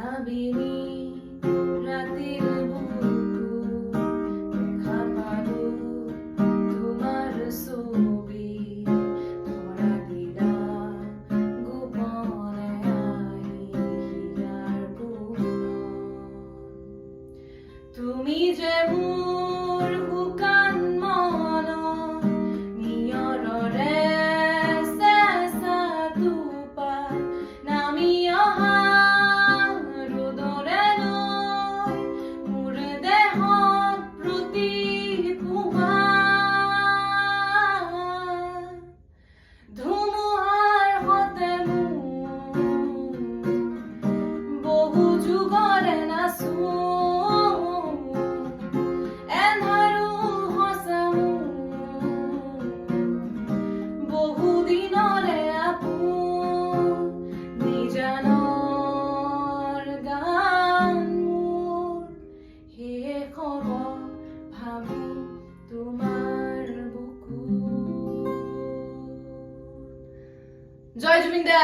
ভাবিনি রাতের বুকু দেখা পাবো তোমার ছবি ধরা দিলা গোপনে আহিলার বুকত তুমি যে মোৰ শুকান মন নিয়ৰৰে চেঁচা টোপাল নামি অহা ৰ'দৰে লৈ মোৰ দেহত প্ৰতিপুৱা ধুমুহাৰ সতে মোৰ বহু যুগৰে নাচো বহুদিনৰে আপোন নিজানৰ গান মোৰ শেষ হ'ব ভাবো তোমাৰ বুকুত। জয় জুবিন দা।